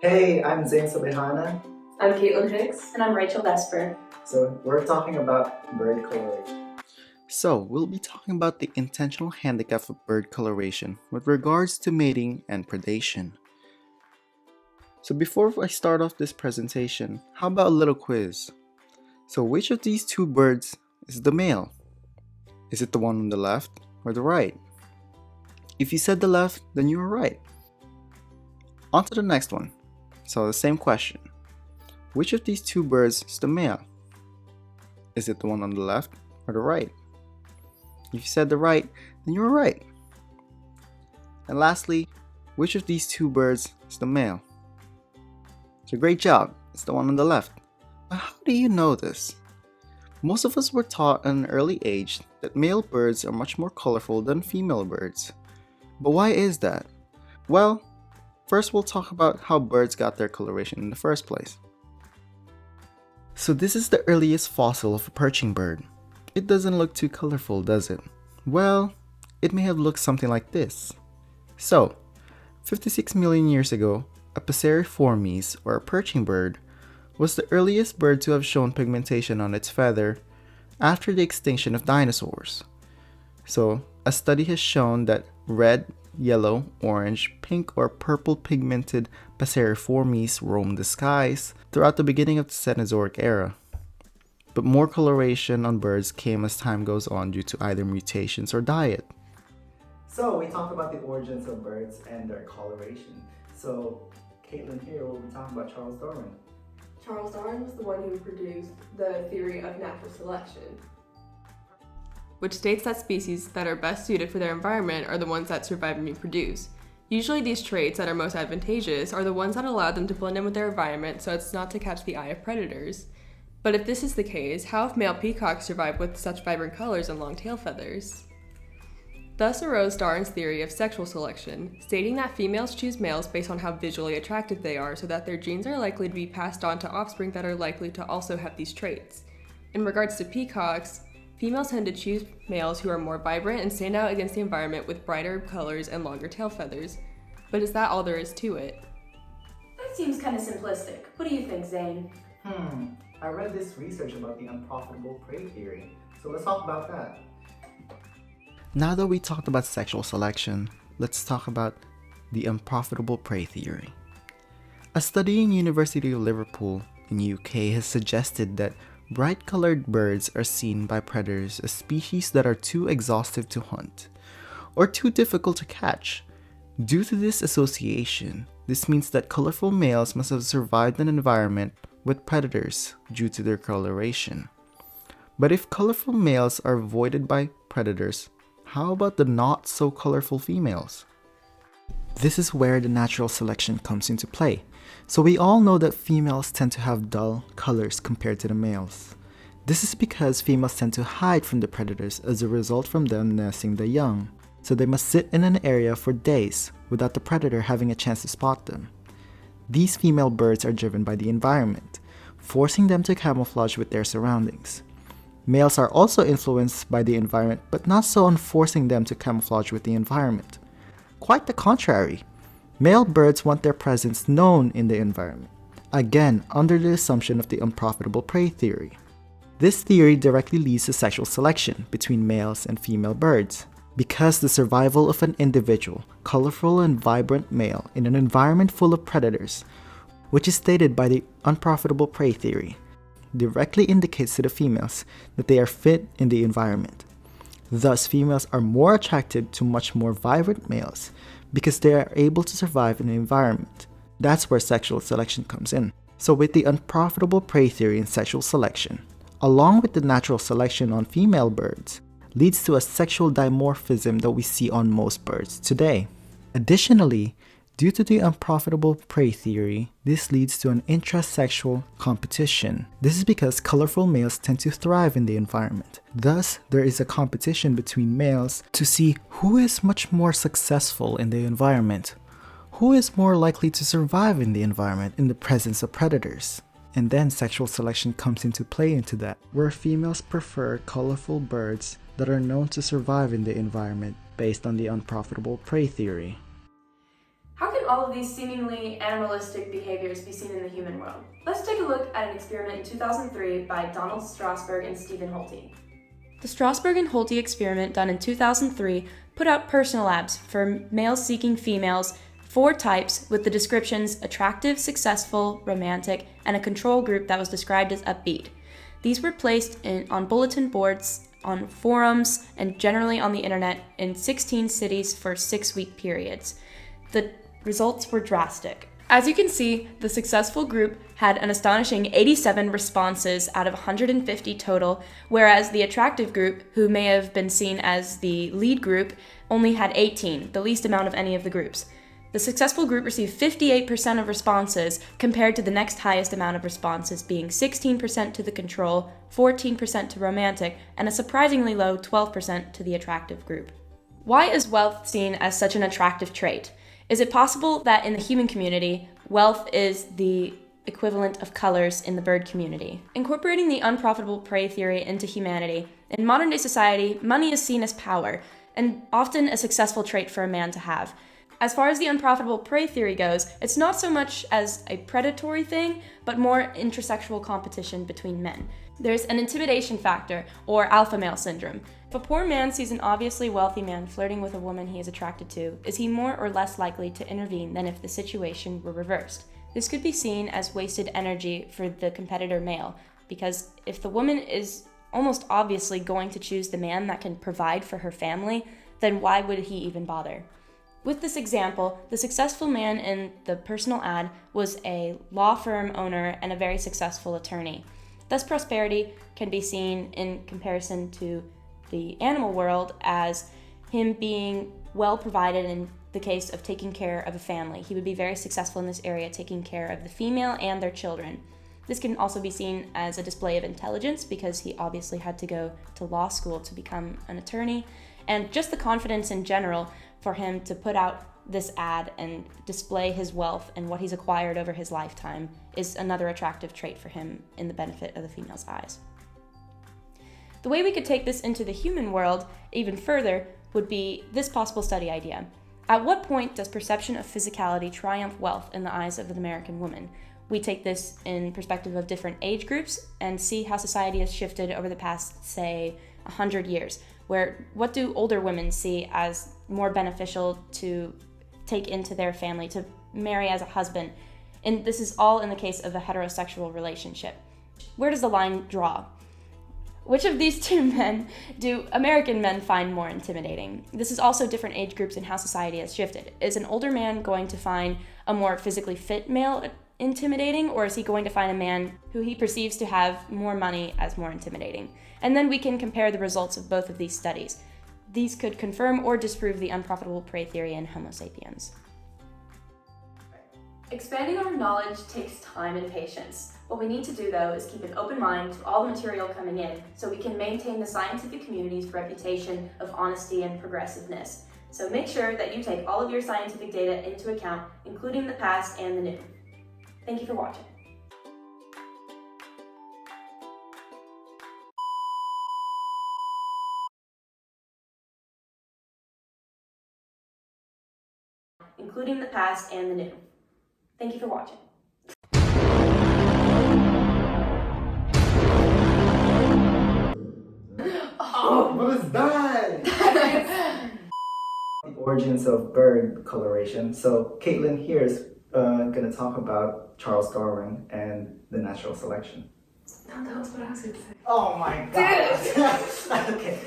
Hey, I'm Zain Sabihana. I'm Caitlin Hicks. And I'm Rachel Vesper. So we're talking about bird coloration. So, we'll be talking about the intentional handicap of bird coloration with regards to mating and predation. So, before I start off this presentation, how about a little quiz? So, which of these two birds is the male? Is it the one on the left or the right? If you said the left, then you were right. On to the next one. So, the same question. Which of these two birds is the male? Is it the one on the left or the right? If you said the right, then you were right. And lastly, which of these two birds is the male? So great job, it's the one on the left. But how do you know this? Most of us were taught at an early age that male birds are much more colorful than female birds. But why is that? Well, first we'll talk about how birds got their coloration in the first place. So this is the earliest fossil of a perching bird. It doesn't look too colorful, does it? Well, it may have looked something like this. So, 56 million years ago, a Passeriformes, or a perching bird, was the earliest bird to have shown pigmentation on its feather after the extinction of dinosaurs. So, a study has shown that red, yellow, orange, pink, or purple pigmented Passeriformes roamed the skies throughout the beginning of the Cenozoic era. But more coloration on birds came as time goes on due to either mutations or diet. So we talked about the origins of birds and their coloration. So Caitlin here will be talking about Charles Darwin. Charles Darwin was the one who produced the theory of natural selection, which states that species that are best suited for their environment are the ones that survive and reproduce. Usually these traits that are most advantageous are the ones that allow them to blend in with their environment so as not to catch the eye of predators. But if this is the case, how have male peacocks survived with such vibrant colors and long tail feathers? Thus arose Darwin's theory of sexual selection, stating that females choose males based on how visually attractive they are so that their genes are likely to be passed on to offspring that are likely to also have these traits. In regards to peacocks, females tend to choose males who are more vibrant and stand out against the environment with brighter colors and longer tail feathers. But is that all there is to it? That seems kind of simplistic. What do you think, Zane? I read this research about the unprofitable prey theory. So let's talk about that. Now that we talked about sexual selection, let's talk about the unprofitable prey theory. A study in University of Liverpool in UK has suggested that bright-colored birds are seen by predators as species that are too exhaustive to hunt, or too difficult to catch. Due to this association, this means that colorful males must have survived an environment with predators due to their coloration. But if colorful males are avoided by predators, how about the not so colorful females? This is where the natural selection comes into play. So we all know that females tend to have dull colors compared to the males. This is because females tend to hide from the predators as a result from them nesting the young. So they must sit in an area for days without the predator having a chance to spot them. These female birds are driven by the environment, forcing them to camouflage with their surroundings. Males are also influenced by the environment, but not so on forcing them to camouflage with the environment. Quite the contrary. Male birds want their presence known in the environment, again under the assumption of the unprofitable prey theory. This theory directly leads to sexual selection between males and female birds, because the survival of an individual, colorful and vibrant male in an environment full of predators, which is stated by the unprofitable prey theory, directly indicates to the females that they are fit in the environment. Thus, females are more attracted to much more vibrant males because they are able to survive in the environment. That's where sexual selection comes in. So with the unprofitable prey theory and sexual selection, along with the natural selection on female birds, leads to a sexual dimorphism that we see on most birds today. Additionally, due to the unprofitable prey theory, this leads to an intrasexual competition. This is because colorful males tend to thrive in the environment. Thus, there is a competition between males to see who is much more successful in the environment, who is more likely to survive in the environment in the presence of predators. And then sexual selection comes into play into that, where females prefer colorful birds that are known to survive in the environment based on the unprofitable prey theory. How can all of these seemingly animalistic behaviors be seen in the human world? Let's take a look at an experiment in 2003 by Donald Strasberg and Stephen Holte. The Strasberg and Holte experiment done in 2003 put out personal labs for males seeking females, 4 types with the descriptions attractive, successful, romantic, and a control group that was described as upbeat. These were placed on bulletin boards, on forums, and generally on the internet in 16 cities for 6-week periods. The results were drastic. As you can see, the successful group had an astonishing 87 responses out of 150 total, whereas the attractive group, who may have been seen as the lead group, only had 18, the least amount of any of the groups. The successful group received 58% of responses, compared to the next highest amount of responses being 16% to the control, 14% to romantic, and a surprisingly low 12% to the attractive group. Why is wealth seen as such an attractive trait? Is it possible that in the human community, wealth is the equivalent of colors in the bird community? Incorporating the unprofitable prey theory into humanity, in modern day society, money is seen as power, and often a successful trait for a man to have. As far as the unprofitable prey theory goes, it's not so much as a predatory thing, but more intersexual competition between men. There's an intimidation factor, or alpha male syndrome. If a poor man sees an obviously wealthy man flirting with a woman he is attracted to, is he more or less likely to intervene than if the situation were reversed? This could be seen as wasted energy for the competitor male, because if the woman is almost obviously going to choose the man that can provide for her family, then why would he even bother? With this example, the successful man in the personal ad was a law firm owner and a very successful attorney. Thus, prosperity can be seen in comparison to the animal world as him being well provided in the case of taking care of a family. He would be very successful in this area, taking care of the female and their children. This can also be seen as a display of intelligence because he obviously had to go to law school to become an attorney, and just the confidence in general for him to put out this ad and display his wealth and what he's acquired over his lifetime is another attractive trait for him in the benefit of the female's eyes. The way we could take this into the human world even further would be this possible study idea. At what point does perception of physicality triumph wealth in the eyes of an American woman? We take this in perspective of different age groups and see how society has shifted over the past, say, 100 years, where what do older women see as more beneficial to take into their family, to marry as a husband? And this is all in the case of a heterosexual relationship. Where does the line draw? Which of these two men do American men find more intimidating? This is also different age groups and how society has shifted. Is an older man going to find a more physically fit male intimidating, or is he going to find a man who he perceives to have more money as more intimidating? And then we can compare the results of both of these studies. These could confirm or disprove the unprofitable prey theory in Homo sapiens. Expanding our knowledge takes time and patience. What we need to do, though, is keep an open mind to all the material coming in so we can maintain the scientific community's reputation of honesty and progressiveness. So make sure that you take all of your scientific data into account, including the past and the new. Thank you for watching. Including the past and the new. Thank you for watching. What is that? The origins of bird coloration. So Caitlin here is going to talk about Charles Darwin and the natural selection. No, that was what I was going to say. Oh my god. Okay.